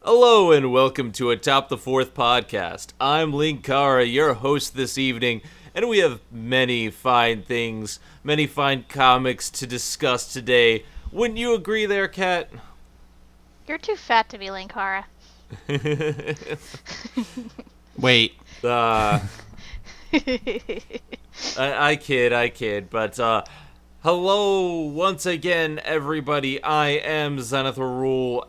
Hello and welcome to Atop the Fourth podcast. I'm Linkara, your host this evening, and we have many fine things, many fine comics to discuss today. Wouldn't you agree there, Kat? You're too fat to be Linkara. Wait. I kid, but hello once again, everybody. I am Zenith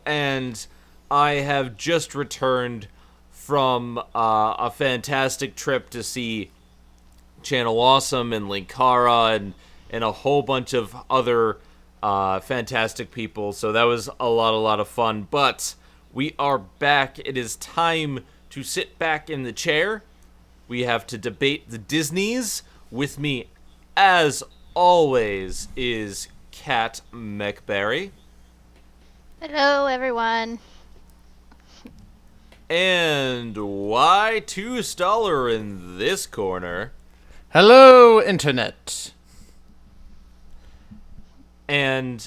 and I have just returned from a fantastic trip to see Channel Awesome and Linkara and a whole bunch of other fantastic people. So that was a lot of fun. But we are back. It is time to sit back in the chair. We have to debate the Disneys. With me, as always, is Kat Macberrie. Hello, everyone. And Y2Staller in this corner. Hello, Internet. And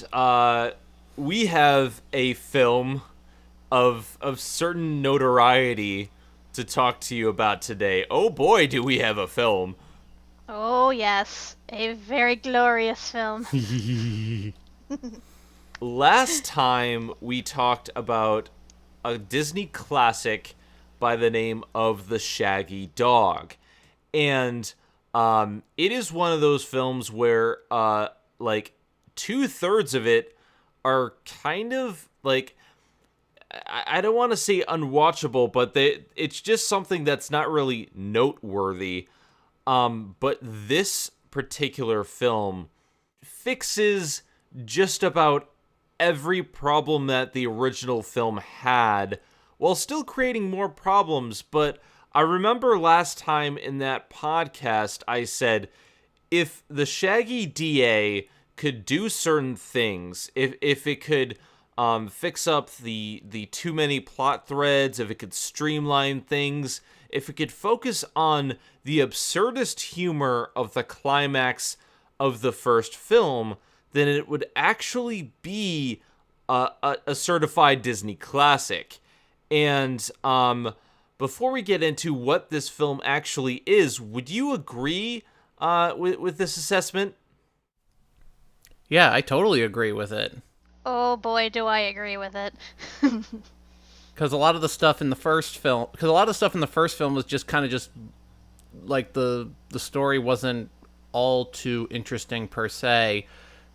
we have a film of certain notoriety to talk to you about today. Oh boy, do we have a film. Oh, yes. A very glorious film. Last time we talked about a Disney classic by the name of The Shaggy Dog. And it is one of those films where like 2/3 of it are kind of like, I don't want to say unwatchable, but it's just something that's not really noteworthy. But this particular film fixes just about every problem that the original film had while still creating more problems. But I remember last time in that podcast I said, if the Shaggy D.A could do certain things, if it could fix up the too many plot threads, if it could streamline things, if it could focus on the absurdist humor of the climax of the first film, then it would actually be a certified Disney classic. And before we get into what this film actually is, would you agree with this assessment? Yeah, I totally agree with it. Oh boy, do I agree with it. Because a lot of the stuff in the first film, was just kind of just like the story wasn't all too interesting per se.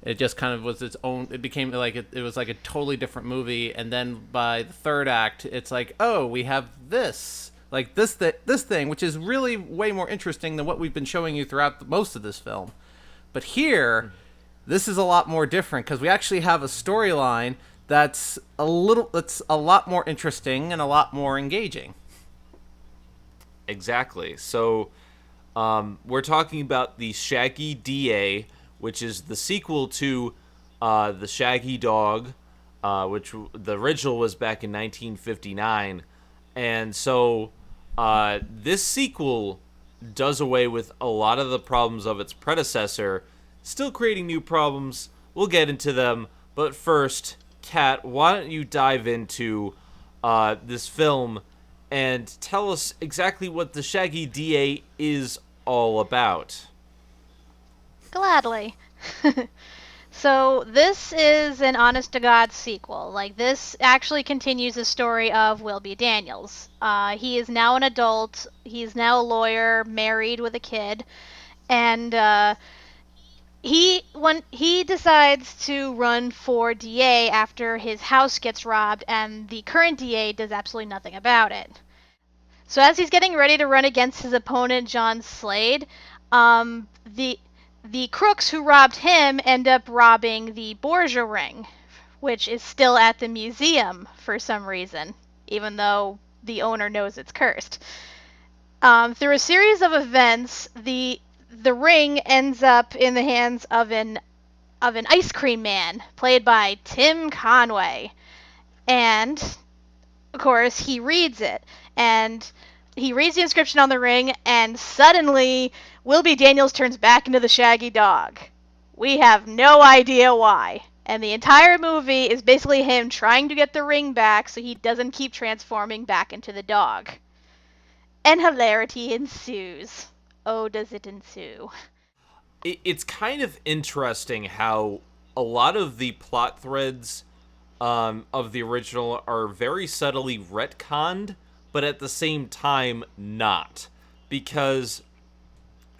It just kind of was its own. It became like it was like a totally different movie. And then by the third act, it's like, oh, we have this thing, which is really way more interesting than what we've been showing you throughout most of this film. But here, this is a lot more different because we actually have a storyline that's a lot more interesting and a lot more engaging. Exactly. So we're talking about the Shaggy D.A, which is the sequel to the Shaggy Dog, which the original was back in 1959. And so this sequel does away with a lot of the problems of its predecessor, still creating new problems. We'll get into them. But first, Kat, why don't you dive into this film and tell us exactly what the Shaggy D.A is all about? Gladly. So, this is an honest-to-God sequel. Like, this actually continues the story of Will B. Daniels. He is now an adult. He's now a lawyer, married with a kid. And when he decides to run for DA after his house gets robbed, and the current DA does absolutely nothing about it. So as he's getting ready to run against his opponent, John Slade, the crooks who robbed him end up robbing the Borgia ring, which is still at the museum for some reason, even though the owner knows it's cursed. Through a series of events, the ring ends up in the hands of an ice cream man, played by Tim Conway. And, of course, he reads it. And he reads the inscription on the ring, and suddenly Will B. Daniels turns back into the Shaggy Dog. We have no idea why. And the entire movie is basically him trying to get the ring back so he doesn't keep transforming back into the dog. And hilarity ensues. Oh, does it ensue? It's kind of interesting how a lot of the plot threads of the original are very subtly retconned, but at the same time not. Because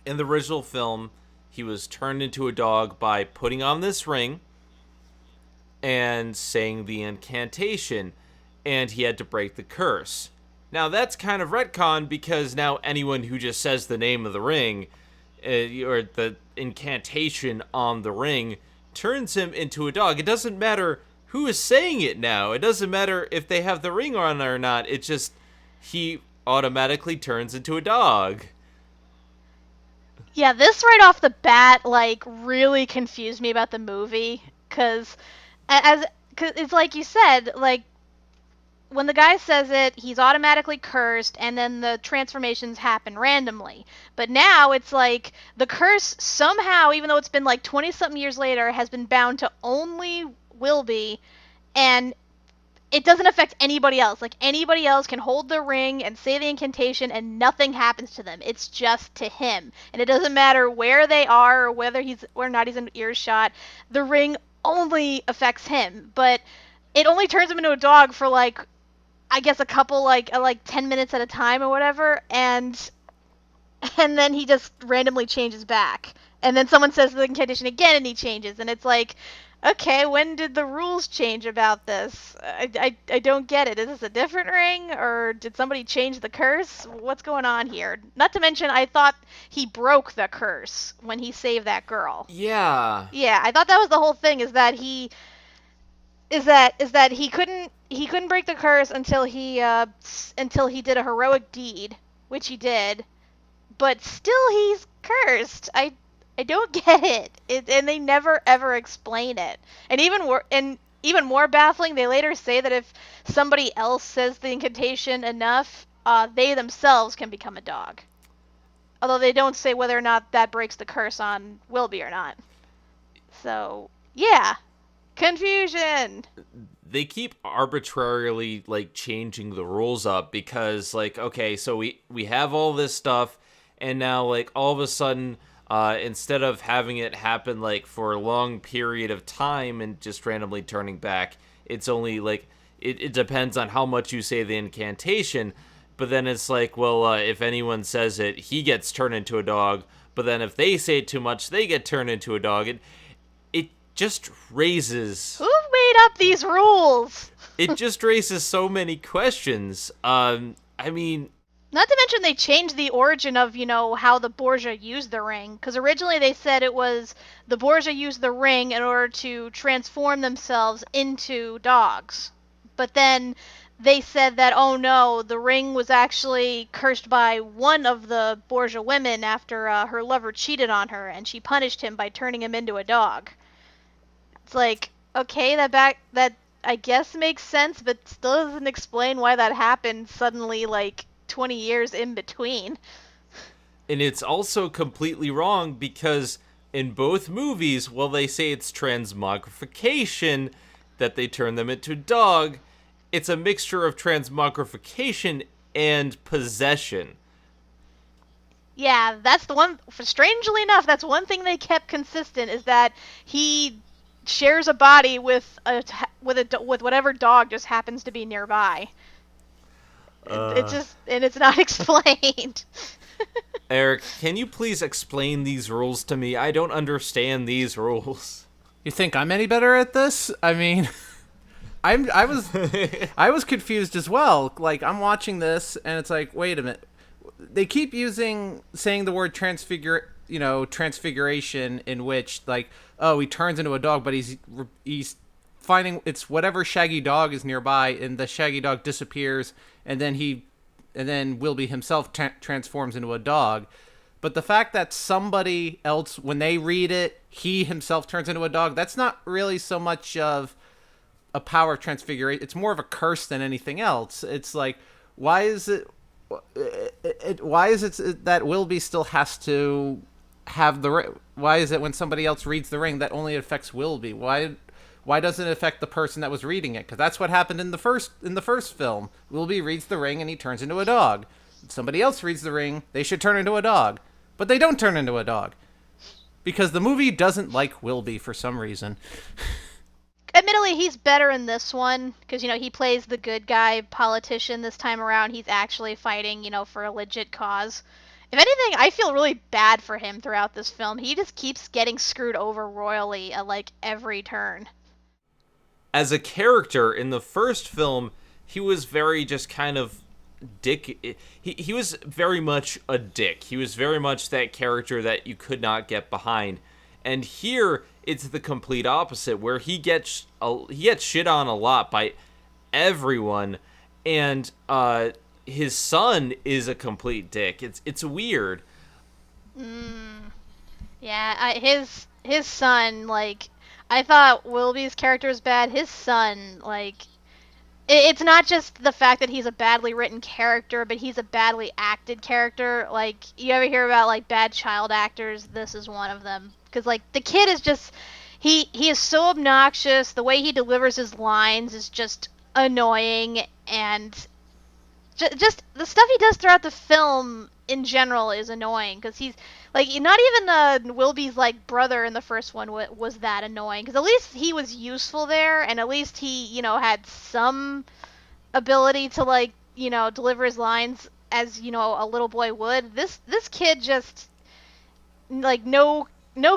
in the original film, he was turned into a dog by putting on this ring and saying the incantation, and he had to break the curse. Now that's kind of retcon because now anyone who just says the name of the ring or the incantation on the ring turns him into a dog. It doesn't matter who is saying it now. It doesn't matter if they have the ring on or not. It's just he automatically turns into a dog. Yeah, this right off the bat, like, really confused me about the movie, cause it's like you said, like, when the guy says it, he's automatically cursed, and then the transformations happen randomly. But now it's like the curse somehow, even though it's been like 20-something years later, has been bound to only Wilby, and it doesn't affect anybody else. Like, anybody else can hold the ring and say the incantation and nothing happens to them. It's just to him. And it doesn't matter where they are or whether or not he's in earshot. The ring only affects him. But it only turns him into a dog for, like, I guess a couple, like 10 minutes at a time or whatever. And then he just randomly changes back. And then someone says the incantation again and he changes. And it's like, okay, when did the rules change about this? I don't get it. Is this a different ring, or did somebody change the curse? What's going on here? Not to mention, I thought he broke the curse when he saved that girl. Yeah. Yeah, I thought that was the whole thing. Is that he couldn't break the curse until he did a heroic deed, which he did, but still he's cursed. I don't get it. And they never ever explain it. And even more baffling, they later say that if somebody else says the incantation enough, they themselves can become a dog. Although they don't say whether or not that breaks the curse on Wilby or not. So, yeah. Confusion. They keep arbitrarily like changing the rules up because like, okay, so we have all this stuff and now like all of a sudden instead of having it happen like for a long period of time and just randomly turning back, it's only like it depends on how much you say the incantation. But then it's like, well, if anyone says it, he gets turned into a dog. But then if they say it too much, they get turned into a dog. It just raises... Who made up these rules? It just raises so many questions. I mean... Not to mention they changed the origin of, how the Borgia used the ring. Because originally they said it was the Borgia used the ring in order to transform themselves into dogs. But then they said that, oh no, the ring was actually cursed by one of the Borgia women after her lover cheated on her, and she punished him by turning him into a dog. It's like, okay, that I guess makes sense, but still doesn't explain why that happened suddenly, like 20 years in between. And it's also completely wrong because in both movies, while they say it's transmogrification, that they turn them into a dog, it's a mixture of transmogrification and possession. Yeah, that's the one. Strangely enough, that's one thing they kept consistent, is that he shares a body with whatever dog just happens to be nearby. It's not explained. Eric, can you please explain these rules to me? I don't understand these rules. You think I'm any better at this? I mean, I was confused as well. Like, I'm watching this and it's like, wait a minute. They keep saying the word transfiguration, in which, like, oh, he turns into a dog, but he's finding it's whatever Shaggy Dog is nearby, and the Shaggy Dog disappears, and then Wilby himself transforms into a dog. But the fact that somebody else, when they read it, he himself turns into a dog, that's not really so much of a power of transfiguration. It's more of a curse than anything else. It's like, why is it that Wilby still has to have the ring? Why is it when somebody else reads the ring that only affects Wilby? Why Why doesn't it affect the person that was reading it? Because that's what happened in the first film. Wilby reads the ring and he turns into a dog. If somebody else reads the ring, they should turn into a dog, but they don't turn into a dog because the movie doesn't like Wilby for some reason. Admittedly, he's better in this one because, he plays the good guy politician this time around. He's actually fighting, for a legit cause. If anything, I feel really bad for him throughout this film. He just keeps getting screwed over royally at, every turn. As a character in the first film, he was very just kind of dick. He was very much a dick. He was very much that character that you could not get behind. And here, it's the complete opposite, where he gets shit on a lot by everyone, and his son is a complete dick. It's weird. Yeah, his son, I thought Wilby's character was bad. His son, it's not just the fact that he's a badly written character, but he's a badly acted character. You ever hear about, bad child actors? This is one of them. Because, the kid is just... He is so obnoxious. The way he delivers his lines is just annoying. And just the stuff he does throughout the film, in general, is annoying. Because he's... not even Wilby's, brother in the first one was that annoying. Because at least he was useful there, and at least he, had some ability to, deliver his lines as, a little boy would. This kid just, no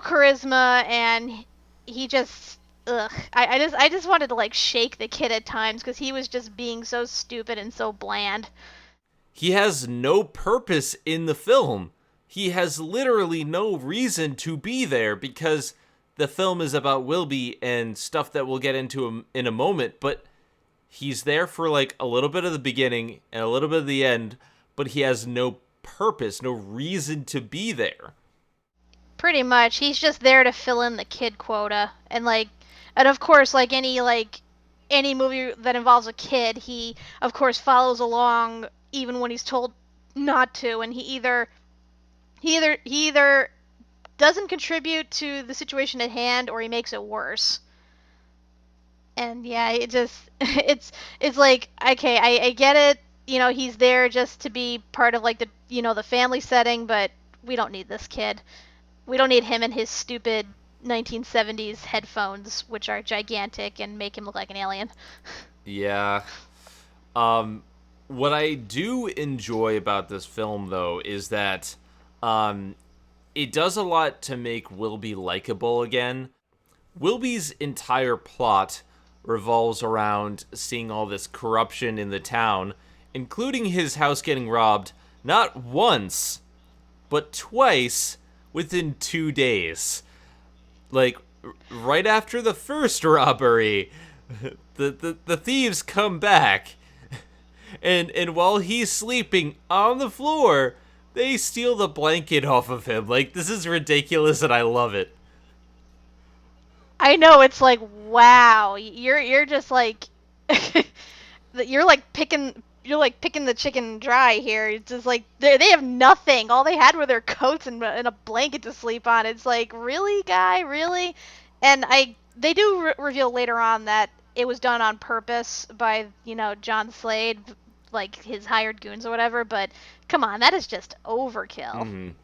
charisma, and he just, ugh. I just wanted to, shake the kid at times, because he was just being so stupid and so bland. He has no purpose in the film. He has literally no reason to be there, because the film is about Wilby and stuff that we'll get into in a moment, but he's there for a little bit of the beginning and a little bit of the end, but he has no purpose, no reason to be there. Pretty much. He's just there to fill in the kid quota. And of course, any movie that involves a kid, he of course follows along even when he's told not to, and he either doesn't contribute to the situation at hand, or he makes it worse. And yeah, it's okay, I get it, he's there just to be part of the family setting, but we don't need this kid. We don't need him and his stupid 1970s headphones, which are gigantic and make him look like an alien. Yeah. What I do enjoy about this film, though, is that it does a lot to make Wilby likable again. Wilby's entire plot revolves around seeing all this corruption in the town, including his house getting robbed not once, but twice within 2 days. Right after the first robbery, the thieves come back, and while he's sleeping on the floor, they steal the blanket off of him. This is ridiculous, and I love it. I know, it's wow, you're just you're picking the chicken dry here. It's just they have nothing. All they had were their coats and a blanket to sleep on. It's really, guy, really? And they do reveal later on that it was done on purpose by, John Slade, his hired goons or whatever, but come on, that is just overkill.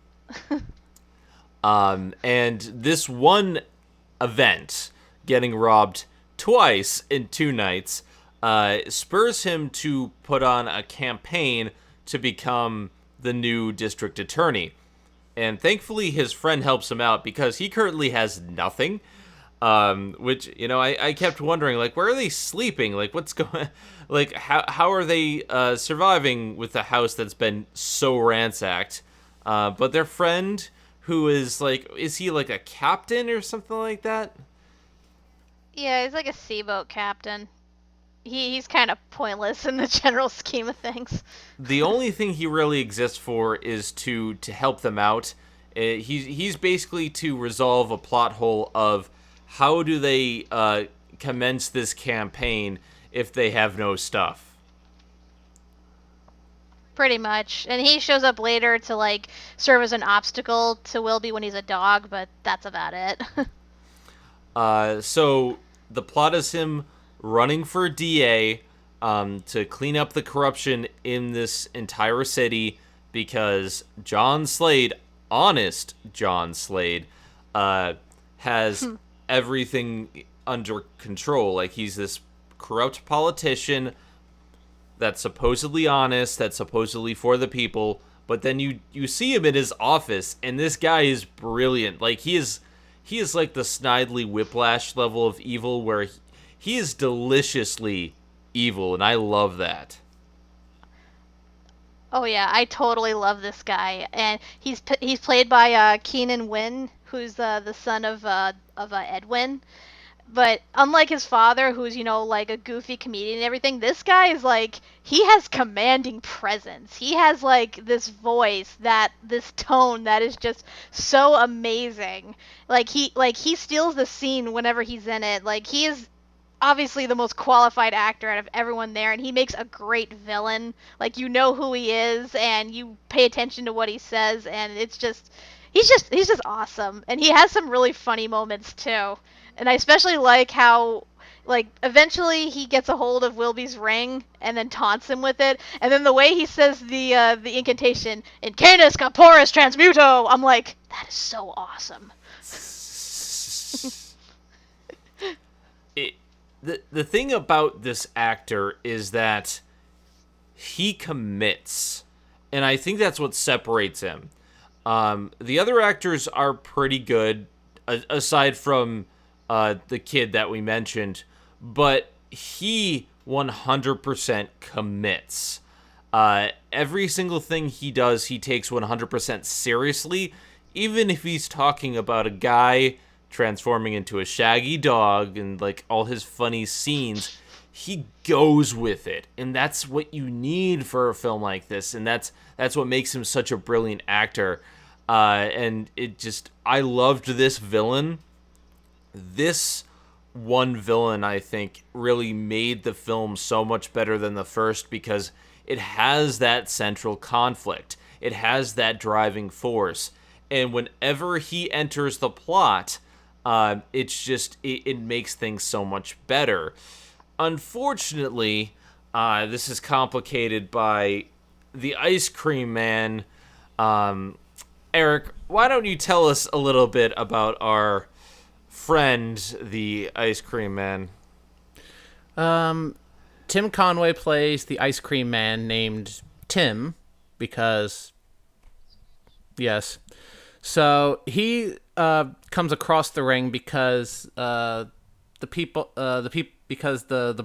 Mm-hmm. And this one event, getting robbed twice in 2 nights, spurs him to put on a campaign to become the new district attorney. And thankfully his friend helps him out, because he currently has nothing. Which, I kept wondering, where are they sleeping? What's going... how are they surviving with a house that's been so ransacked? But their friend, who is, is he, a captain or something like that? Yeah, he's a seaboat captain. He's kind of pointless in the general scheme of things. The only thing he really exists for is to help them out. He's basically to resolve a plot hole of how do they commence this campaign if they have no stuff. Pretty much. And he shows up later to serve as an obstacle to Wilby when he's a dog, but that's about it. So the plot is him running for DA to clean up the corruption in this entire city because John Slade, honest John Slade, has everything under control. Like, he's this corrupt politician that's supposedly honest, that's supposedly for the people, but then you see him in his office, and this guy is brilliant. Like, he is like the Snidely Whiplash level of evil, where he is deliciously evil, and I love that. Oh yeah, I totally love this guy, and he's played by Keenan Wynn, who's the son of Edwin. But unlike his father, who's, like a goofy comedian and everything, this guy is like, he has commanding presence. He has like this voice, this tone that is just so amazing. Like he steals the scene whenever he's in it. Like, he is obviously the most qualified actor out of everyone there, and he makes a great villain. Like, you know who he is, and you pay attention to what he says, and it's just, he's just awesome. And he has some really funny moments too. And I especially like how, like, eventually he gets a hold of Wilby's ring and then taunts him with it. And then the way he says the incantation, "In canis corporis transmuto," I'm like, that is so awesome. The thing about this actor is that he commits. And I think that's what separates him. The other actors are pretty good, aside from the kid that we mentioned, but he 100% commits. Every single thing he does, he takes 100% seriously, even if he's talking about a guy transforming into a shaggy dog and like all his funny scenes. He goes with it, and that's what you need for a film like this, and that's what makes him such a brilliant actor. And I loved this villain. This one villain, I think, really made the film so much better than the first, because it has that central conflict. It has that driving force. And whenever he enters the plot, it makes things so much better. Unfortunately, this is complicated by the Ice Cream Man. Eric, why don't you tell us a little bit about our friend, the Ice Cream Man? Tim Conway plays the Ice Cream Man named Tim because, yes. So he comes across the ring because the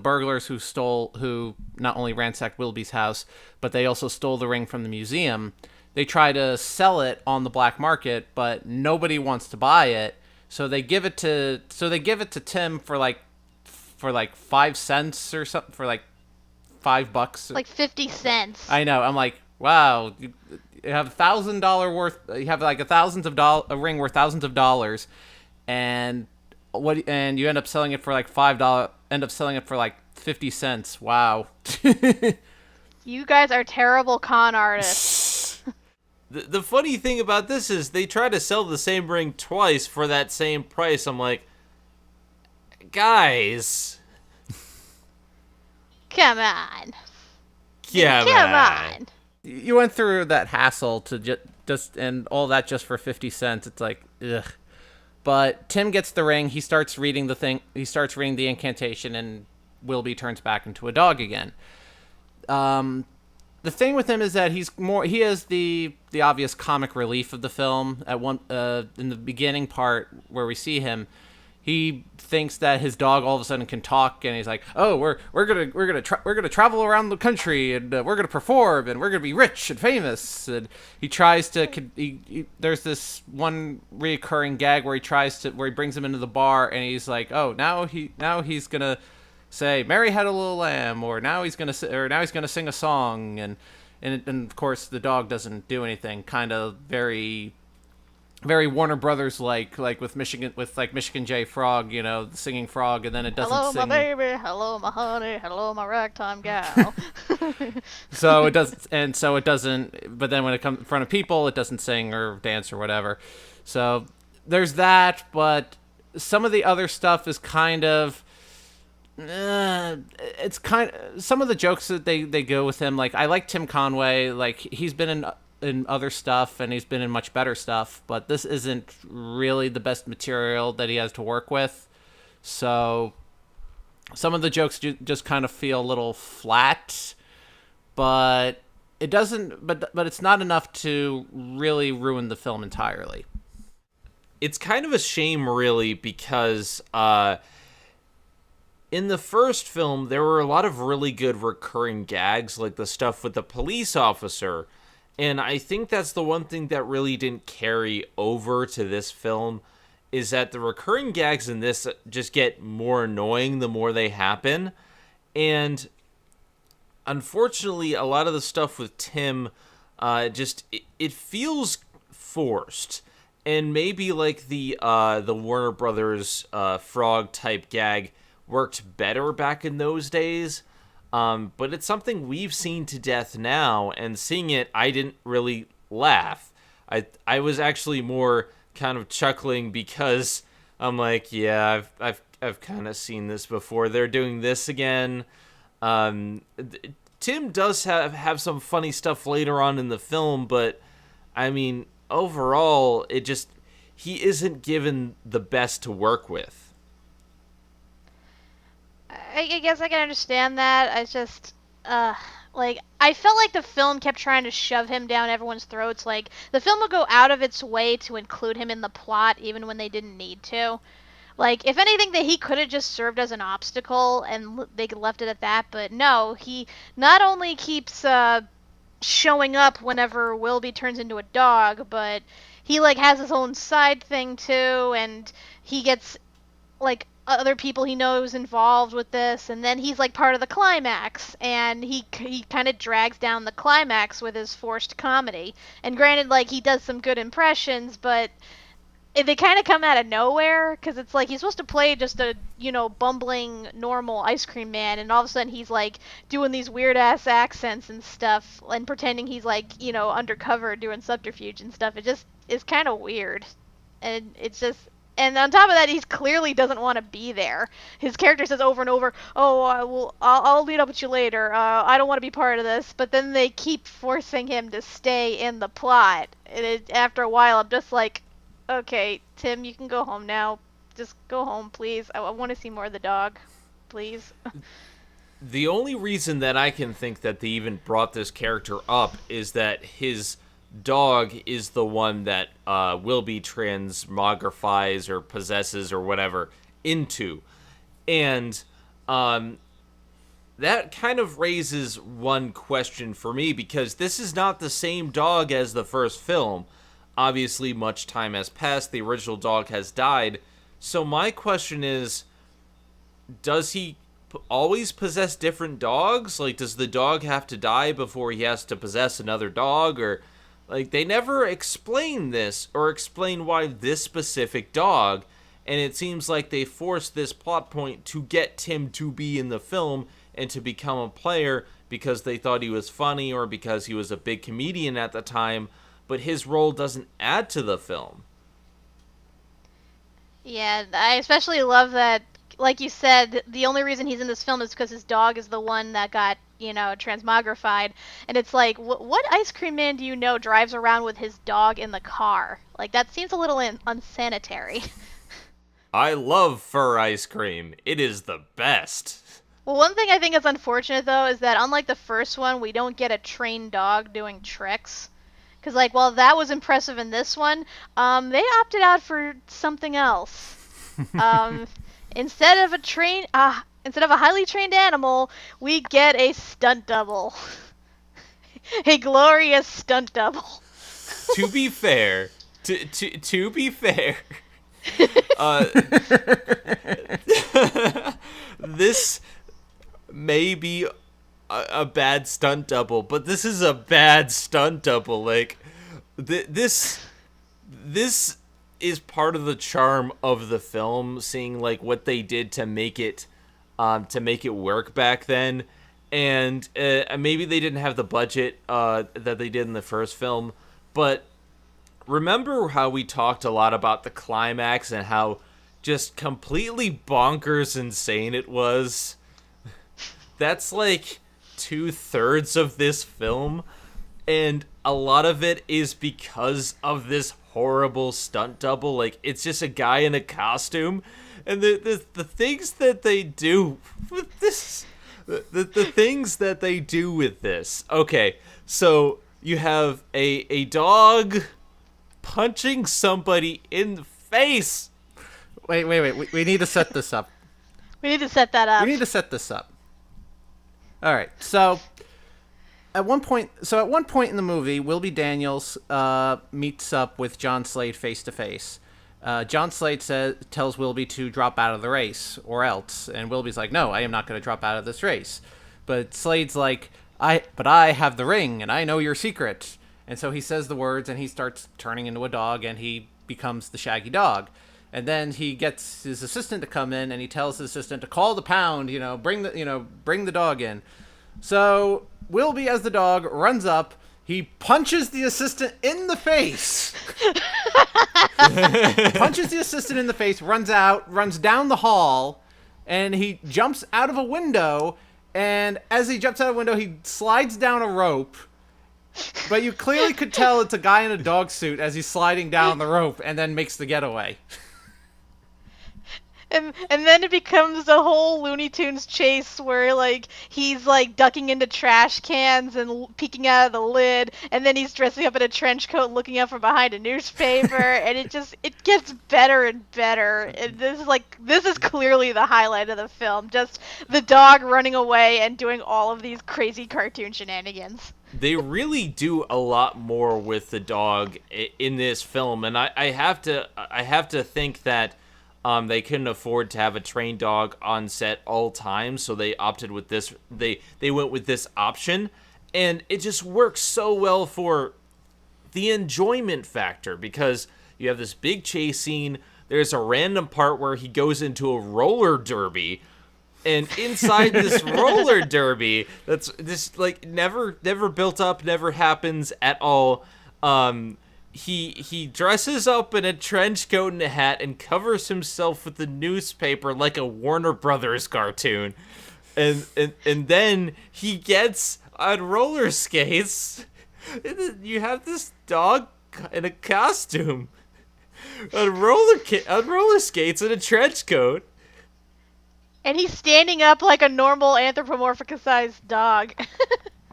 burglars who not only ransacked Wilby's house, but they also stole the ring from the museum. They try to sell it on the black market, but nobody wants to buy it. So they give it to Tim for like 5 cents or something, for like $5. Like 50 cents. I know. I'm like, wow. You have $1,000 worth. You have like a ring worth thousands of dollars, and you end up selling it for like $5. End up selling it for like 50 cents. Wow. You guys are terrible con artists. The funny thing about this is they try to sell the same ring twice for that same price. I'm like, guys, come on. Come on. You went through that hassle to just and all that just for 50 cents. It's like, ugh. But Tim gets the ring. He starts reading the thing. He starts reading the incantation, and Wilby turns back into a dog again. The thing with him is that he is the obvious comic relief of the film. In the beginning part where we see him, he thinks that his dog all of a sudden can talk, and he's like, "Oh, we're gonna travel around the country, and we're gonna perform, and we're gonna be rich and famous." And he tries to. There's this one reoccurring gag where he brings him into the bar, and he's like, "Oh, now he's gonna say Mary Had a Little Lamb," or now he's gonna sing a song, and of course the dog doesn't do anything. Kind of very Warner Brothers like with Michigan J. Frog, the singing frog, and then it doesn't hello, sing. Hello my baby, hello my honey, hello my ragtime gal. So it doesn't, but then when it comes in front of people, it doesn't sing or dance or whatever. So there's that, but some of the other stuff is kind of it's kind of some of the jokes that they go with him. Like, I like Tim Conway. Like, he's been in other stuff and he's been in much better stuff, but this isn't really the best material that he has to work with. So some of the jokes just kind of feel a little flat, but it doesn't. But it's not enough to really ruin the film entirely. It's kind of a shame, really, because in the first film, there were a lot of really good recurring gags, like the stuff with the police officer. And I think that's the one thing that really didn't carry over to this film, is that the recurring gags in this just get more annoying the more they happen. And unfortunately, a lot of the stuff with Tim, it feels forced. And maybe like the Warner Brothers frog type gag worked better back in those days. But it's something we've seen to death now, and seeing it, I didn't really laugh. I was actually more kind of chuckling because I'm like, yeah, I've kind of seen this before. They're doing this again. Tim does have some funny stuff later on in the film, but I mean, overall, he isn't given the best to work with. I guess I can understand that. It's just, like, I felt like the film kept trying to shove him down everyone's throats. Like, the film would go out of its way to include him in the plot, even when they didn't need to. Like, if anything, that he could have just served as an obstacle, and they left it at that. But no, he not only keeps showing up whenever Wilby turns into a dog, but he like has his own side thing too, and he gets like other people he knows involved with this, and then he's like part of the climax, and he kind of drags down the climax with his forced comedy. And granted, like, he does some good impressions, but they kind of come out of nowhere, because it's like he's supposed to play just a, bumbling normal ice cream man, and all of a sudden he's like doing these weird ass accents and stuff, and pretending he's like, undercover doing subterfuge and stuff. It just is kind of weird, and it's just. And on top of that, he clearly doesn't want to be there. His character says over and over, "Oh, I'll meet up with you later. I don't want to be part of this." But then they keep forcing him to stay in the plot. And after a while, I'm just like, "Okay, Tim, you can go home now. Just go home, please. I want to see more of the dog, please." The only reason that I can think that they even brought this character up is that his dog is the one that Wilby transmogrifies or possesses or whatever into. And that kind of raises one question for me, because this is not the same dog as the first film. Obviously, much time has passed. The original dog has died. So my question is, does he always possess different dogs? Like, does the dog have to die before he has to possess another dog? Or, like, they never explain this or explain why this specific dog, and it seems like they forced this plot point to get Tim to be in the film and to become a player because they thought he was funny or because he was a big comedian at the time, but his role doesn't add to the film. Yeah, I especially love that, like you said, the only reason he's in this film is because his dog is the one that got, transmogrified. And it's like, what ice cream man do you know drives around with his dog in the car? Like, that seems a little unsanitary. I love fur ice cream. It is the best. Well, one thing I think is unfortunate, though, is that unlike the first one, we don't get a trained dog doing tricks. Because, like, while that was impressive in this one, they opted out for something else. Instead of a highly trained animal, we get a stunt double. A glorious stunt double. To be fair, to be fair, this may be a bad stunt double, but this is a bad stunt double. Like, this is part of the charm of the film, seeing like what they did to make it work back then. And maybe they didn't have the budget that they did in the first film, but remember how we talked a lot about the climax and how just completely bonkers insane it was. That's like 2/3 of this film, and a lot of it is because of this horrible stunt double. Like, it's just a guy in a costume, and the things that they do with this, the things that they do with this. Okay, so you have a dog punching somebody in the face. Wait. We need to set this up. We need to set that up. We need to set this up. All right. So at one point in the movie, Wilby Daniels meets up with John Slade face to face. John Slade tells Wilby to drop out of the race or else, and Wilby's like, "No, I am not going to drop out of this race." But Slade's like, "I have the ring, and I know your secret." And so he says the words, and he starts turning into a dog, and he becomes the Shaggy Dog. And then he gets his assistant to come in, and he tells his assistant to call the pound, bring the dog in. So Wilby, as the dog, runs up. He punches the assistant in the face. Punches the assistant in the face, runs down the hall, and he jumps out of a window. And as he jumps out of a window, he slides down a rope. But you clearly could tell it's a guy in a dog suit as he's sliding down the rope, and then makes the getaway. And then it becomes a whole Looney Tunes chase where, like, he's, like, ducking into trash cans and peeking out of the lid, and then he's dressing up in a trench coat looking up from behind a newspaper, and it gets better and better. And this is clearly the highlight of the film, just the dog running away and doing all of these crazy cartoon shenanigans. They really do a lot more with the dog in this film, and I have to think that they couldn't afford to have a trained dog on set all times, so they opted with this. They went with this option, and it just works so well for the enjoyment factor, because you have this big chase scene. There's a random part where he goes into a roller derby, and inside this roller derby, that's this like never built up, never happens at all. He dresses up in a trench coat and a hat and covers himself with the newspaper like a Warner Brothers cartoon. And then he gets on roller skates. And then you have this dog in a costume on roller skates in a trench coat. And he's standing up like a normal anthropomorphicized dog.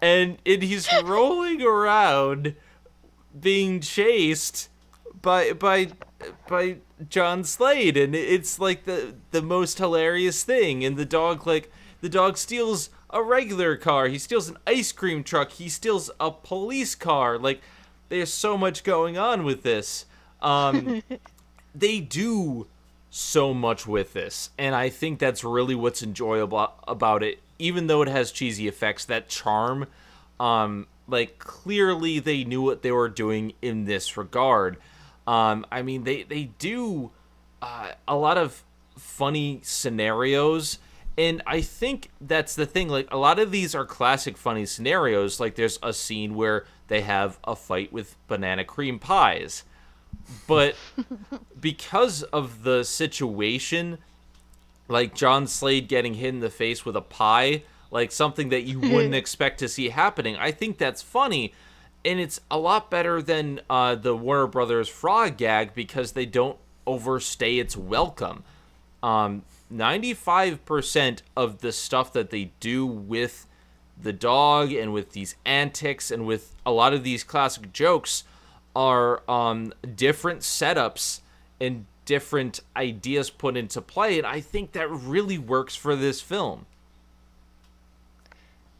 and he's rolling around being chased by John Slade, and it's like the most hilarious thing. And the dog steals a regular car, he steals an ice cream truck, he steals a police car. Like, there's so much going on with this. They do so much with this, and I think that's really what's enjoyable about it. Even though it has cheesy effects, that charm, like, clearly they knew what they were doing in this regard. I mean, they do a lot of funny scenarios, and I think that's the thing. Like, a lot of these are classic funny scenarios. Like, there's a scene where they have a fight with banana cream pies. But because of the situation, like John Slade getting hit in the face with a pie, like something that you wouldn't expect to see happening, I think that's funny. And it's a lot better than the Warner Brothers frog gag, because they don't overstay its welcome. 95% of the stuff that they do with the dog and with these antics and with a lot of these classic jokes are different setups and different ideas put into play. And I think that really works for this film.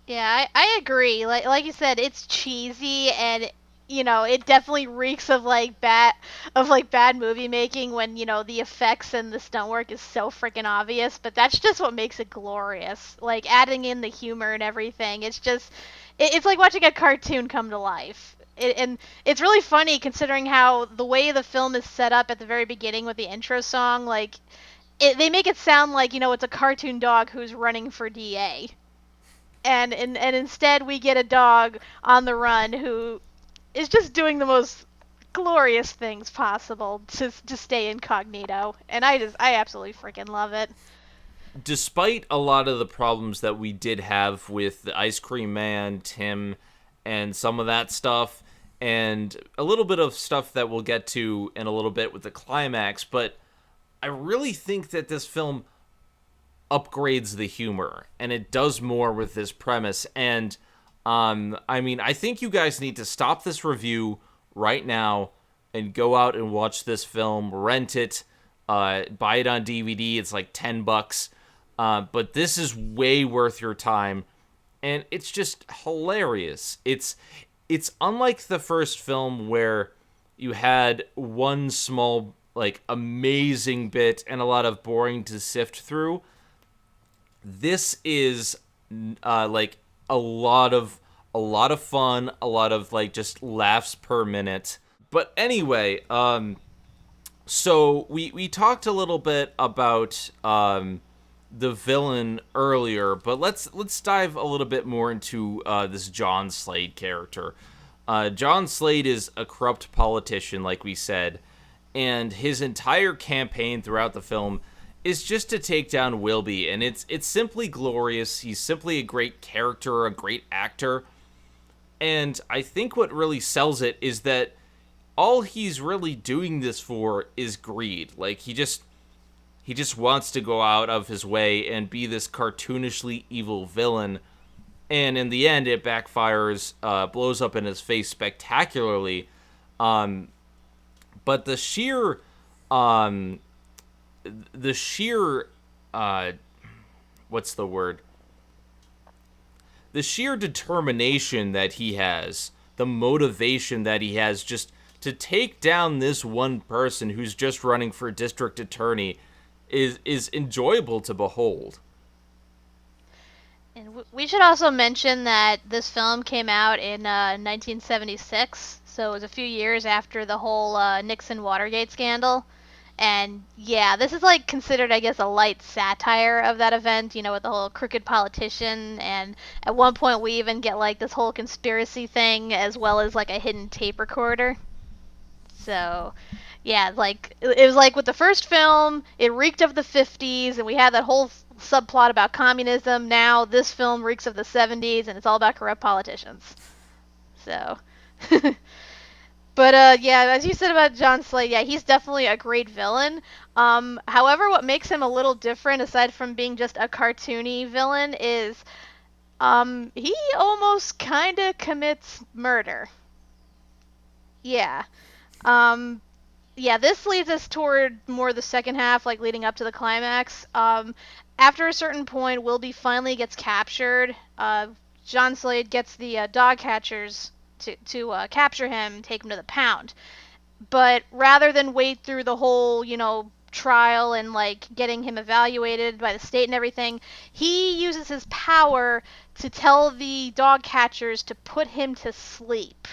Yeah, I agree. Like you said, it's cheesy, and it definitely reeks of bad movie making when the effects and the stunt work is so freaking obvious. But that's just what makes it glorious. Like, adding in the humor and everything, it's like watching a cartoon come to life. And it's really funny considering how the way the film is set up at the very beginning with the intro song. Like, they make it sound like it's a cartoon dog who's running for DA. And instead we get a dog on the run who is just doing the most glorious things possible to stay incognito, and I absolutely freaking love it. Despite a lot of the problems that we did have with the Ice Cream Man, Tim, and some of that stuff, and a little bit of stuff that we'll get to in a little bit with the climax, but I really think that this film upgrades the humor, and it does more with this premise. And I mean, I think you guys need to stop this review right now and go out and watch this film, rent it, buy it on DVD. It's like $10. But this is way worth your time, and it's just hilarious. It's unlike the first film where you had one small, like, amazing bit and a lot of boring to sift through. This is like a lot of fun, a lot of like just laughs per minute. But anyway, so we talked a little bit about the villain earlier, but let's dive a little bit more into this John Slade character. John Slade is a corrupt politician, like we said, and his entire campaign throughout the film is just to take down Wilby, and it's simply glorious. He's simply a great character, a great actor, and I think what really sells it is that all he's really doing this for is greed. Like, he just wants to go out of his way and be this cartoonishly evil villain, and in the end, it backfires, blows up in his face spectacularly. But the sheer what's the word? The sheer determination that he has, the motivation that he has just to take down this one person who's just running for district attorney is enjoyable to behold. And we should also mention that this film came out in 1976, so it was a few years after the whole Nixon-Watergate scandal. And yeah, this is like considered, I guess, a light satire of that event, with the whole crooked politician. And at one point we even get like this whole conspiracy thing, as well as like a hidden tape recorder. So yeah, like it was like with the first film, it reeked of the 50s, and we had that whole subplot about communism. Now this film reeks of the 70s, and it's all about corrupt politicians. So but yeah, as you said about John Slade, yeah, he's definitely a great villain. However, what makes him a little different, aside from being just a cartoony villain, is he almost kind of commits murder. Yeah. Yeah, this leads us toward more the second half, like leading up to the climax. After a certain point, Wilby finally gets captured. John Slade gets the dog catchers to capture him, take him to the pound. But rather than wait through the whole, trial and like getting him evaluated by the state and everything, he uses his power to tell the dog catchers to put him to sleep.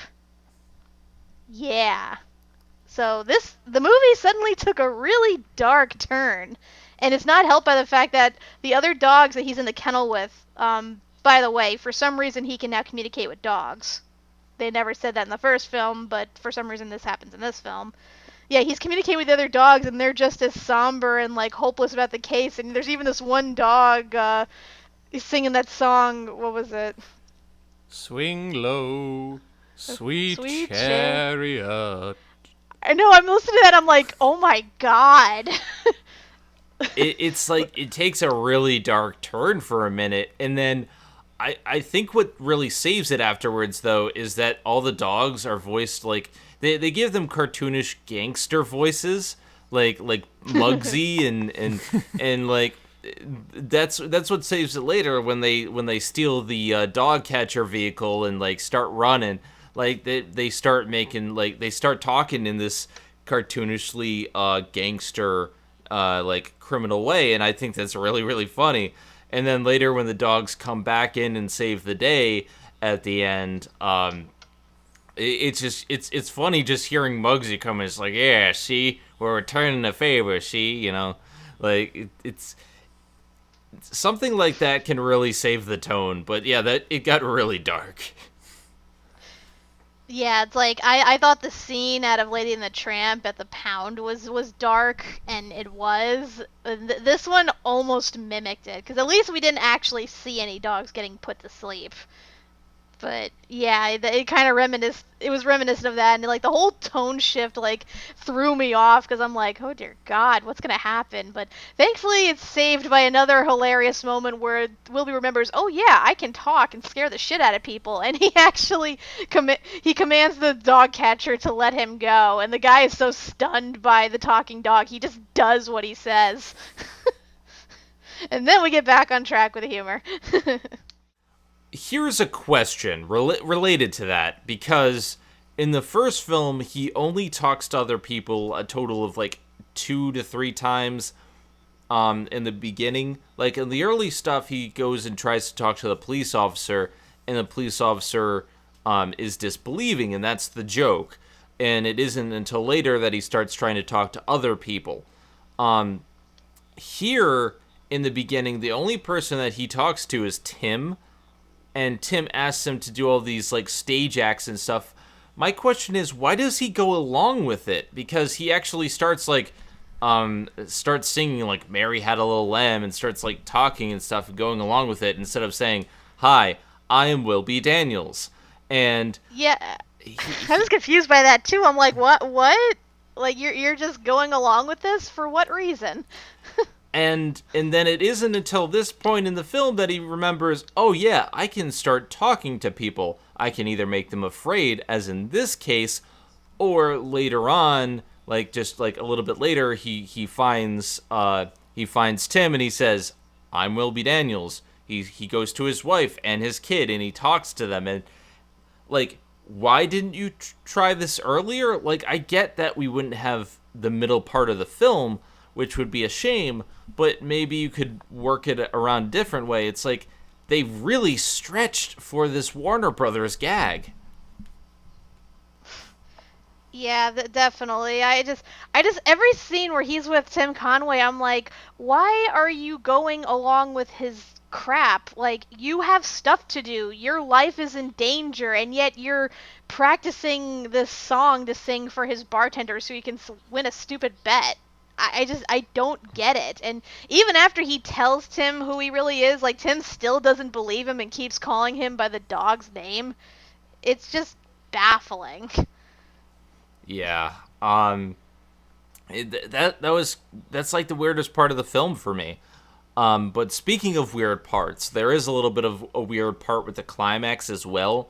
Yeah. So the movie suddenly took a really dark turn, and it's not helped by the fact that the other dogs that he's in the kennel with, by the way, for some reason he can now communicate with dogs. They never said that in the first film, but for some reason this happens in this film. Yeah, he's communicating with the other dogs, and they're just as somber and like hopeless about the case. And there's even this one dog singing that song. What was it? Swing low, sweet chariot. I know, I'm listening to that, I'm like, oh my god. It's like, it takes a really dark turn for a minute, and then I think what really saves it afterwards, though, is that all the dogs are voiced like, they give them cartoonish gangster voices, like Muggsy, and like, that's what saves it later when they steal the dog catcher vehicle and like start running. Like, they start making, like, they start talking in this cartoonishly gangster like criminal way, and I think that's really, really funny. And then later when the dogs come back in and save the day at the end, it's funny just hearing Muggsy come in. It's like, yeah, see, we're returning the favor, see, like, it's something like that can really save the tone. But yeah, that it got really dark. Yeah, it's like I thought the scene out of Lady and the Tramp at the pound was dark, and it was. This one almost mimicked it, because at least we didn't actually see any dogs getting put to sleep. But yeah, it kind of reminisced. It was reminiscent of that, and like the whole tone shift like threw me off because I'm like, oh dear God, what's gonna happen? But thankfully, it's saved by another hilarious moment where Wilby remembers, oh yeah, I can talk and scare the shit out of people, and he actually he commands the dog catcher to let him go, and the guy is so stunned by the talking dog, he just does what he says. And then we get back on track with the humor. Here's a question related to that, because in the first film, he only talks to other people a total of like 2 to 3 times in the beginning. Like in the early stuff, he goes and tries to talk to the police officer, and the police officer is disbelieving, and that's the joke. And it isn't until later that he starts trying to talk to other people. Here, in the beginning, the only person that he talks to is Tim, and Tim asks him to do all these like stage acts and stuff. My question is, why does he go along with it? Because he actually starts like starts singing like Mary Had a Little Lamb, and starts like talking and stuff and going along with it instead of saying, "Hi, I am Will B. Daniels." And yeah, I was confused by that too. I'm like, what? Like you're just going along with this for what reason? And then it isn't until this point in the film that he remembers, oh yeah, I can start talking to people. I can either make them afraid, as in this case, or later on, like just like a little bit later, he finds Tim and he says, "I'm Will B. Daniels." He goes to his wife and his kid and he talks to them, and like, why didn't you try this earlier? Like, I get that we wouldn't have the middle part of the film, which would be a shame, but maybe you could work it around a different way. It's like they really stretched for this Warner Brothers gag. Yeah, definitely. I just every scene where he's with Tim Conway, I'm like, why are you going along with his crap? Like, you have stuff to do. Your life is in danger, and yet you're practicing this song to sing for his bartender so he can win a stupid bet. I don't get it. And even after he tells Tim who he really is, like, Tim still doesn't believe him and keeps calling him by the dog's name. It's just baffling. Yeah. That's like the weirdest part of the film for me. But speaking of weird parts, there is a little bit of a weird part with the climax as well.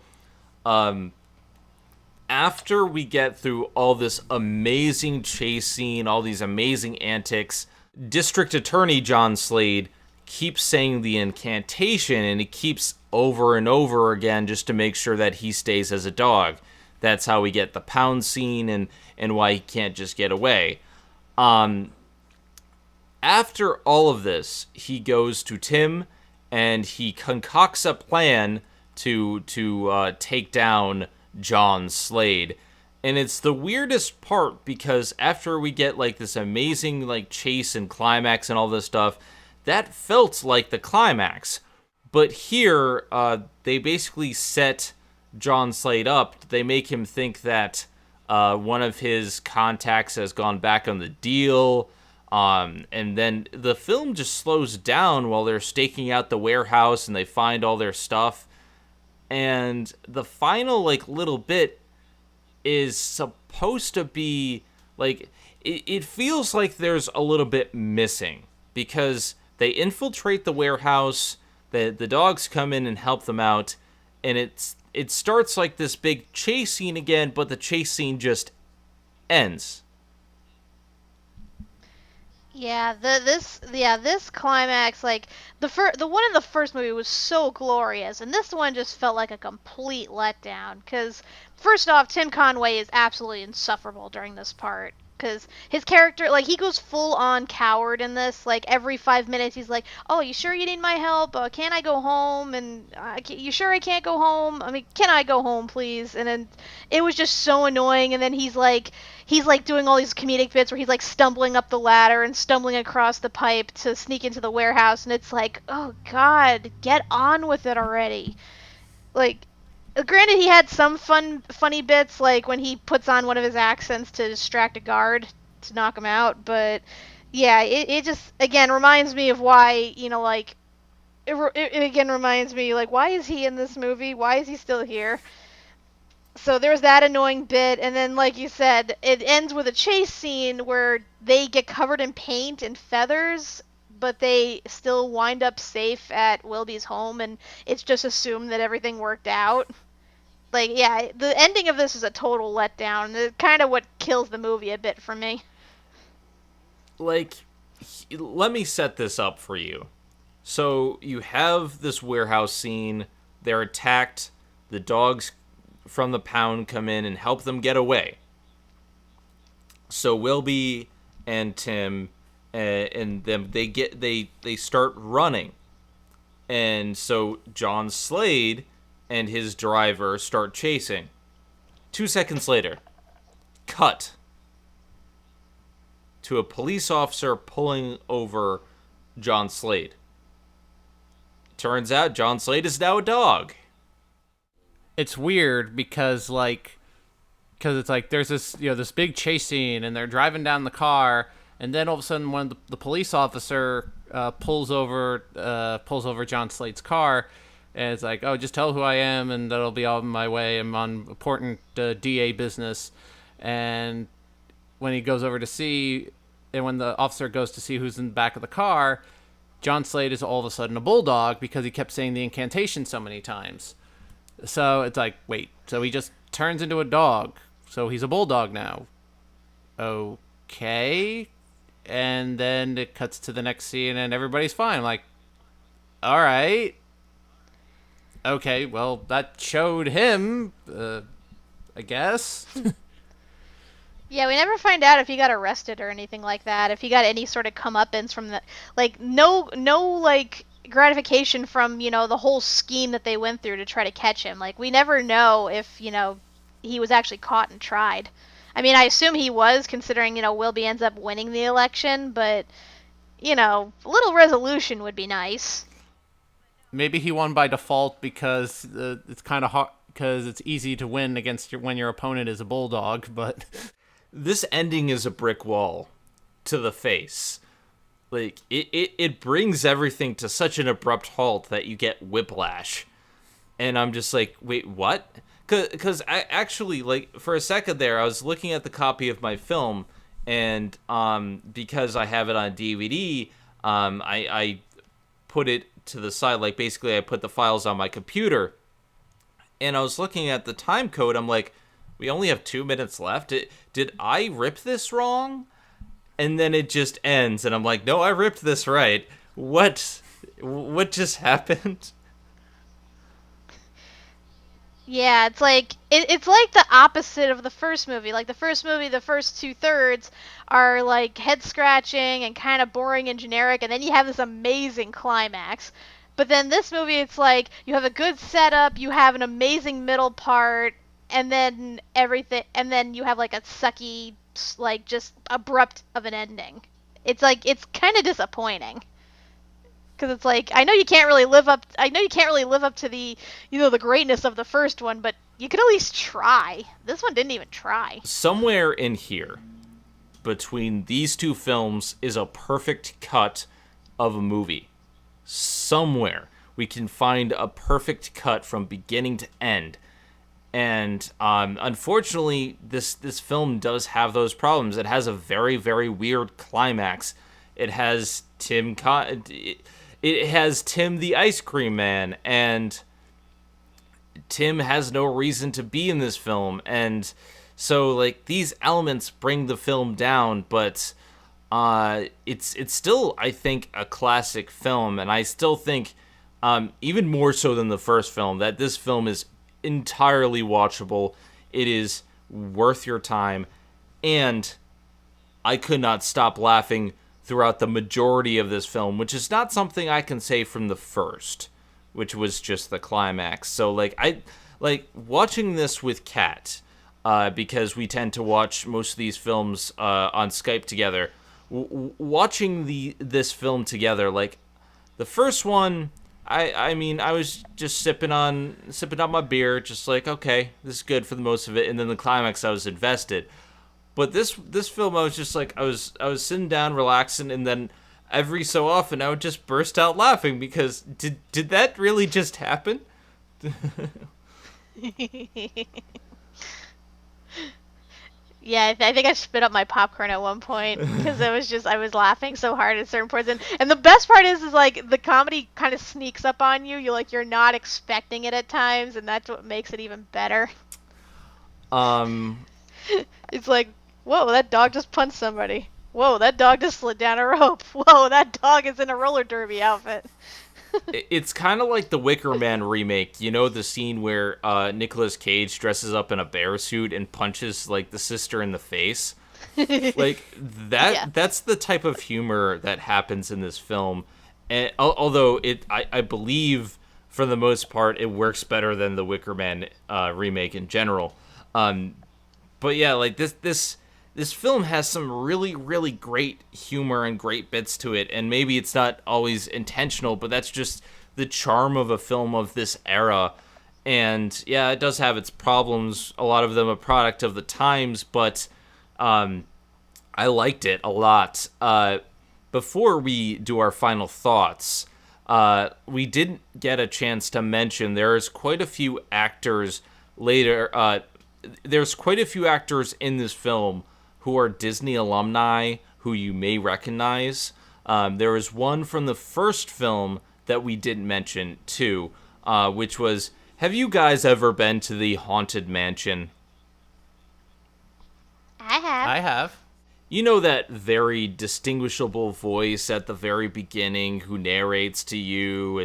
After we get through all this amazing chase scene, all these amazing antics, District Attorney John Slade keeps saying the incantation, and he keeps over and over again just to make sure that he stays as a dog. That's how we get the pound scene and why he can't just get away. After all of this, he goes to Tim and he concocts a plan to take down John Slade. And it's the weirdest part because after we get like this amazing like chase and climax and all this stuff, that felt like the climax. But here, they basically set John Slade up. They make him think that one of his contacts has gone back on the deal. And then the film just slows down while they're staking out the warehouse and they find all their stuff. And the final like little bit is supposed to be like, it feels like there's a little bit missing because they infiltrate the warehouse, the dogs come in and help them out, and it starts like this big chase scene again, but the chase scene just ends. Yeah, this climax, like the one in the first movie was so glorious, and this one just felt like a complete letdown. Because first off, Tim Conway is absolutely insufferable during this part. Because his character, like, he goes full on coward in this. Like, every 5 minutes he's like, "Oh, you sure you need my help? Can't I go home? And you sure I can't go home? I mean, can I go home, please?" And then it was just so annoying. And then he's like doing all these comedic bits where he's like stumbling up the ladder and stumbling across the pipe to sneak into the warehouse, and it's like, oh God, get on with it already. Like, Granted, he had some funny bits, like when he puts on one of his accents to distract a guard to knock him out. But yeah, it just again reminds me of why like it again reminds me like why is he in this movie? Why is he still here? So there was that annoying bit, and then like you said, it ends with a chase scene where they get covered in paint and feathers, but they still wind up safe at Wilby's home, and it's just assumed that everything worked out. Like, yeah, the ending of this is a total letdown. It's kind of what kills the movie a bit for me. Like, let me set this up for you. So you have this warehouse scene. They're attacked. The dogs from the pound come in and help them get away. So Wilby and Tim and them they start running, and so John Slade and his driver start chasing. 2 seconds later, cut to a police officer pulling over John Slade. Turns out John Slade is now a dog. It's weird because it's like there's this this big chase scene and they're driving down the car, and then all of a sudden when the police officer pulls over John Slade's car, and it's like, oh, just tell who I am and that'll be on my way. I'm on important DA business. And when he goes over to see, and when the officer goes to see who's in the back of the car, John Slade is all of a sudden a bulldog because he kept saying the incantation so many times. So it's like, wait, so he just turns into a dog. So he's a bulldog now. Okay. And then it cuts to the next scene and everybody's fine. I'm like, all right. Okay, well, that showed him, I guess. Yeah, we never find out if he got arrested or anything like that. If he got any sort of comeuppance from the, like, no, like, gratification from, the whole scheme that they went through to try to catch him. Like, we never know if, he was actually caught and tried. I mean, I assume he was, considering, Wilby ends up winning the election, but, a little resolution would be nice. Maybe he won by default because it's kind of hard, because it's easy to win against when your opponent is a bulldog, but... This ending is a brick wall to the face. Like, it brings everything to such an abrupt halt that you get whiplash. And I'm just like, wait, what? Because I actually, like, for a second there, I was looking at the copy of my film, and because I have it on DVD, I put it to the side. Like, basically, I put the files on my computer, and I was looking at the time code. I'm like, we only have 2 minutes left. Did I rip this wrong? And then it just ends, and I'm like, no, I ripped this right. What just happened? Yeah, it's like it's like the opposite of the first movie. Like the first movie, the first 2/3 are like head scratching and kind of boring and generic, and then you have this amazing climax. But then this movie, it's like you have a good setup, you have an amazing middle part, and then everything, and then you have like a sucky, like just abrupt of an ending. It's like it's kind of disappointing. Because it's like, I know you can't really live up to the, the greatness of the first one, but you could at least try. This one didn't even try. Somewhere in here, between these two films, is a perfect cut of a movie. Somewhere we can find a perfect cut from beginning to end. And unfortunately, this film does have those problems. It has a very, very weird climax. It has It has Tim the Ice Cream Man, and Tim has no reason to be in this film. And so, like, these elements bring the film down, but it's still, I think, a classic film. And I still think, even more so than the first film, that this film is entirely watchable. It is worth your time. And I could not stop laughing throughout the majority of this film, which is not something I can say from the first, which was just the climax. So, like, I like watching this with Kat, because we tend to watch most of these films on Skype together. Watching this film together, like, the first one, I mean, I was just sipping on my beer, just like, okay, this is good for the most of it. And then the climax, I was invested. But this film, I was just like, I was sitting down, relaxing, and then every so often I would just burst out laughing because did that really just happen? Yeah, I think I spit up my popcorn at one point because I was laughing so hard at certain points, and the best part is like the comedy kind of sneaks up on you. You're not expecting it at times, and that's what makes it even better. It's like, whoa, that dog just punched somebody. Whoa, that dog just slid down a rope. Whoa, that dog is in a roller derby outfit. It's kind of like the Wicker Man remake. You know the scene where Nicolas Cage dresses up in a bear suit and punches like the sister in the face? Like that. Yeah. That's the type of humor that happens in this film. And although I believe for the most part it works better than the Wicker Man remake in general. But yeah, like this film has some really, really great humor and great bits to it, and maybe it's not always intentional, but that's just the charm of a film of this era. And yeah, it does have its problems, a lot of them a product of the times, but I liked it a lot. Before we do our final thoughts, we didn't get a chance to mention there's quite a few actors there's quite a few actors in this film who are Disney alumni who you may recognize. There was one from the first film that we didn't mention, too, which was, have you guys ever been to the Haunted Mansion? I have. You know that very distinguishable voice at the very beginning who narrates to you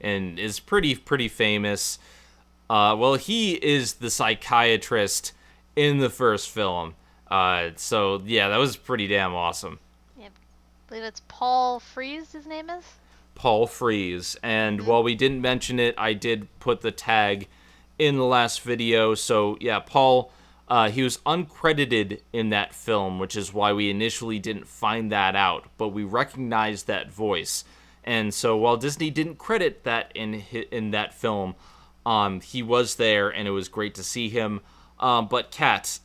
and is pretty famous? Well, he is the psychiatrist in the first film. So yeah, that was pretty damn awesome. Yeah, I believe it's Paul Frees, his name is? Paul Frees. And while we didn't mention it, I did put the tag in the last video. So yeah, Paul, he was uncredited in that film, which is why we initially didn't find that out, but we recognized that voice. And so while Disney didn't credit that in that film, he was there, and it was great to see him. But Kat,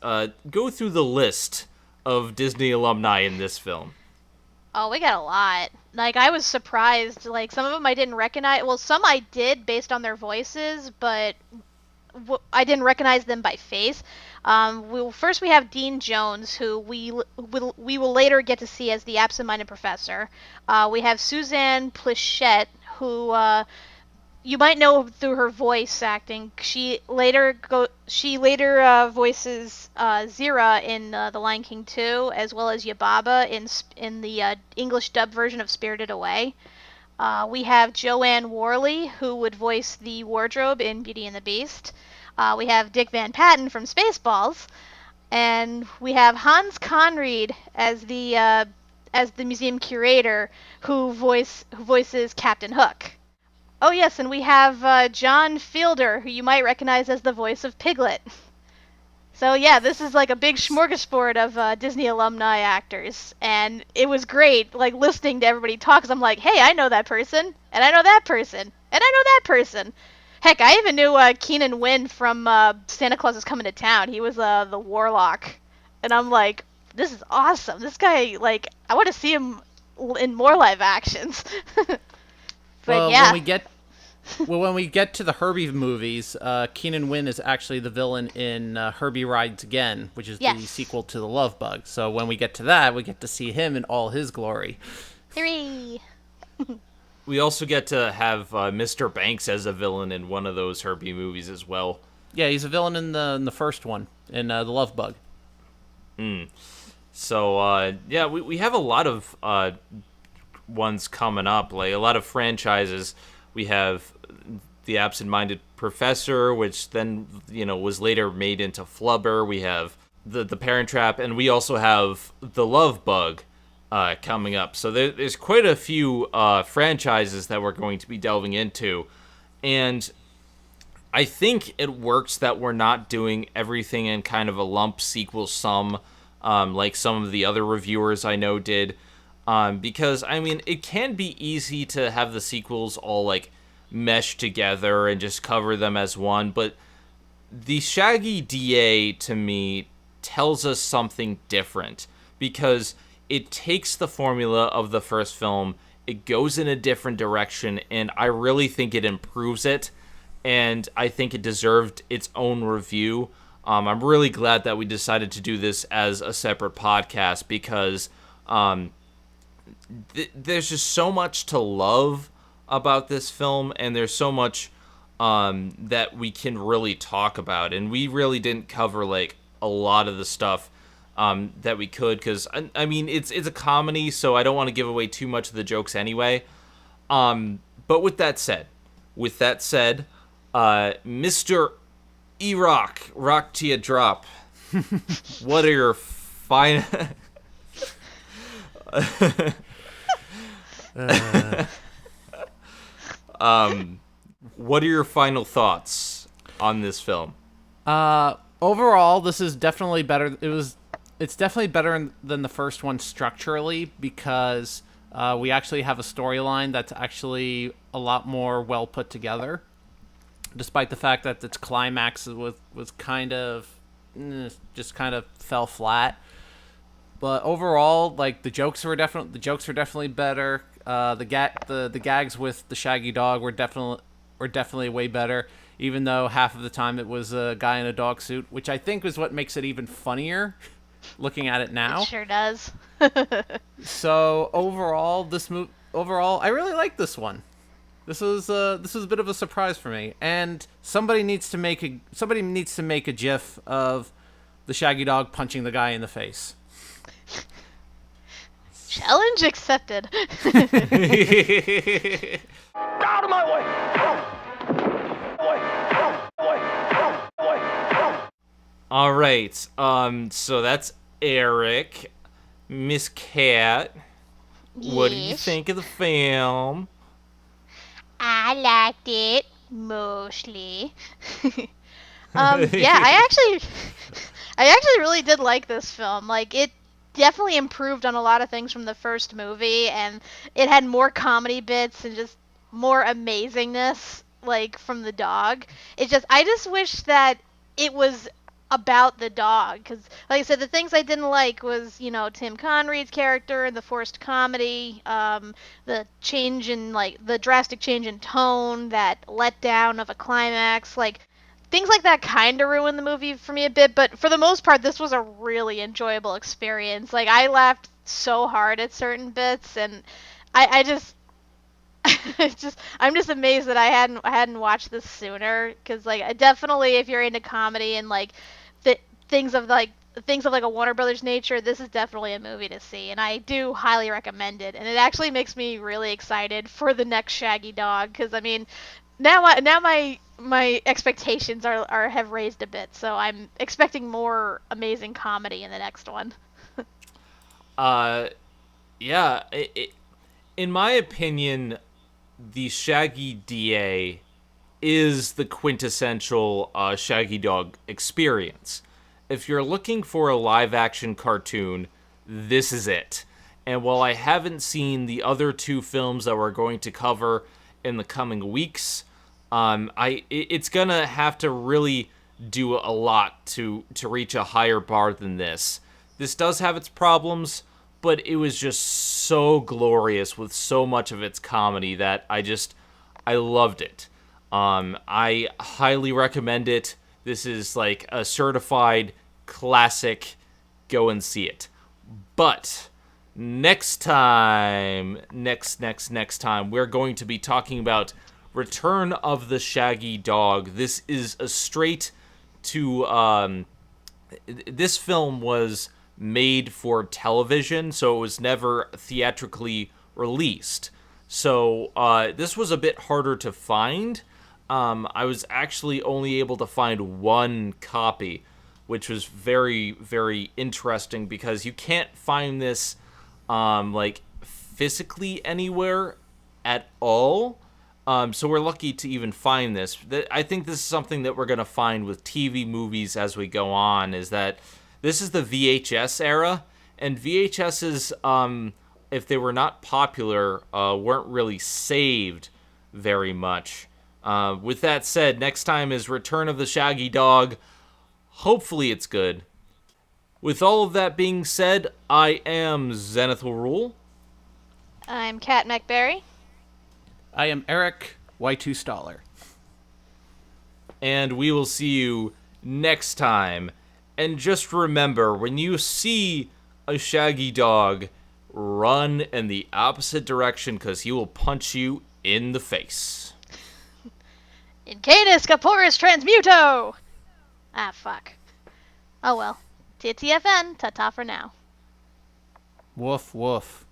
go through the list of Disney alumni in this film. Oh, we got a lot. Like, I was surprised. Like, some of them I didn't recognize. Well, some I did based on their voices, but I didn't recognize them by face. First we have Dean Jones, who we will later get to see as the absent-minded professor. We have Suzanne Pleshette, who you might know through her voice acting. She later voices Zira in The Lion King 2, as well as Yababa in the English dub version of Spirited Away. We have Joanne Worley, who would voice the wardrobe in Beauty and the Beast. We have Dick Van Patten from Spaceballs, and we have Hans Conried as the museum curator, who voices Captain Hook. Oh yes, and we have John Fielder, who you might recognize as the voice of Piglet. So yeah, this is like a big smorgasbord of Disney alumni actors, and it was great, like listening to everybody talk. Cause I'm like, hey, I know that person, and I know that person, and I know that person. Heck, I even knew Keenan Wynn from Santa Claus is Coming to Town. He was the warlock, and I'm like, this is awesome. This guy, like, I want to see him in more live actions. But yeah. When we get to the Herbie movies, Keenan Wynn is actually the villain in Herbie Rides Again, which is the sequel to The Love Bug. So when we get to that, we get to see him in all his glory. 3. We also get to have Mr. Banks as a villain in one of those Herbie movies as well. Yeah, he's a villain in the first one, in The Love Bug. So, yeah, we have a lot of ones coming up, like a lot of franchises. We have The Absent-Minded Professor, which then, was later made into Flubber. We have the Parent Trap, and we also have The Love Bug coming up. So there's quite a few franchises that we're going to be delving into. And I think it works that we're not doing everything in kind of a lump sequel sum, like some of the other reviewers I know did. Because, I mean, it can be easy to have the sequels all, like, mesh together and just cover them as one. But the Shaggy D.A. to me tells us something different, because it takes the formula of the first film, it goes in a different direction, and I really think it improves it, and I think it deserved its own review. I'm really glad that we decided to do this as a separate podcast, because there's just so much to love about this film, and there's so much that we can really talk about, and we really didn't cover like a lot of the stuff that we could, because I mean it's a comedy, so I don't want to give away too much of the jokes anyway. But with that said, Mr. Rock to drop. What are your final? What are your final thoughts on this film? Overall, this is definitely better. It's definitely better than the first one structurally, because we actually have a storyline that's actually a lot more well put together, despite the fact that its climax was kind of just kind of fell flat. But overall, like the jokes were definitely better. The gags with the Shaggy Dog were definitely way better, even though half of the time it was a guy in a dog suit, which I think is what makes it even funnier looking at it now. It sure does. So overall, I really like this one. This was a bit of a surprise for me, and somebody needs to make a GIF of the Shaggy Dog punching the guy in the face. Challenge accepted. Out of my way! All right. So that's Eric. Miss Kat, what do you Yes. think of the film? I liked it mostly. Yeah, I actually really did like this film. Like, it definitely improved on a lot of things from the first movie, and it had more comedy bits and just more amazingness, like, from the dog. I just wish that it was about the dog, because, like I said, the things I didn't like was, Tim Connery's character, the forced comedy, the change in, like, the drastic change in tone, that letdown of a climax, like, things like that kind of ruined the movie for me a bit, but for the most part, this was a really enjoyable experience. Like, I laughed so hard at certain bits, and I just, I'm just amazed that I hadn't watched this sooner, because, like, definitely if you're into comedy and, like, the things of like a Warner Brothers nature, this is definitely a movie to see, and I do highly recommend it. And it actually makes me really excited for the next Shaggy Dog, because I mean, now my expectations are have raised a bit, so I'm expecting more amazing comedy in the next one. Yeah. In my opinion, the Shaggy D.A. is the quintessential Shaggy Dog experience. If you're looking for a live-action cartoon, this is it. And while I haven't seen the other two films that we're going to cover in the coming weeks, it's gonna have to really do a lot to reach a higher bar than this. This does have its problems, but it was just so glorious with so much of its comedy that I loved it. I highly recommend it. This is like a certified classic. Go and see it. But next time, we're going to be talking about Return of the Shaggy Dog. This is a straight to... this film was made for television, so it was never theatrically released. So this was a bit harder to find. I was actually only able to find one copy, which was very, very interesting, because you can't find this like physically anywhere at all. So we're lucky to even find this. I think this is something that we're going to find with TV movies as we go on, is that this is the VHS era, and VHSs, if they were not popular, weren't really saved very much. With that said, next time is Return of the Shaggy Dog. Hopefully it's good. With all of that being said, I am Zenith will rule. I'm Kat Macberrie. I am Eric Y2Staller. And we will see you next time. And just remember, when you see a shaggy dog, run in the opposite direction because he will punch you in the face. In canis corporis transmuto! Ah, fuck. Oh well. TTFN, ta-ta for now. Woof, woof.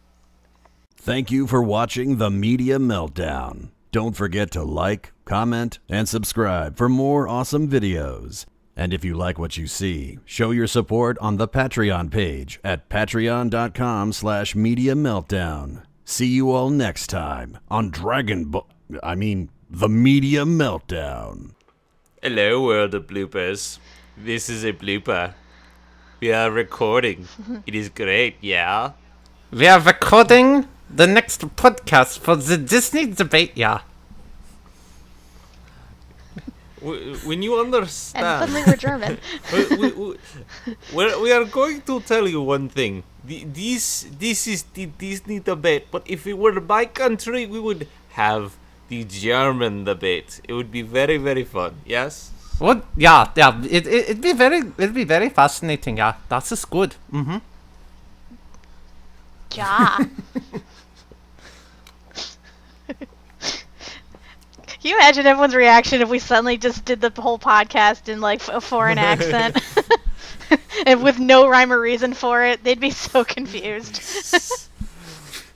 Thank you for watching the Media Meltdown. Don't forget to like, comment, and subscribe for more awesome videos. And if you like what you see, show your support on the Patreon page at patreon.com/Media Meltdown. See you all next time on the Media Meltdown. Hello, world of bloopers. This is a blooper. We are recording. It is great, yeah? We are recording the next podcast for the Disney debate, yeah. When you understand... And suddenly we're German. we are going to tell you one thing. This is the Disney debate, but if it were my country, we would have the German debate. It would be very, very fun, yes? What? Yeah. It'd be very fascinating, yeah. That is good. Mm-hmm. Ja. Can you imagine everyone's reaction if we suddenly just did the whole podcast in like a foreign accent? And with no rhyme or reason for it? They'd be so confused.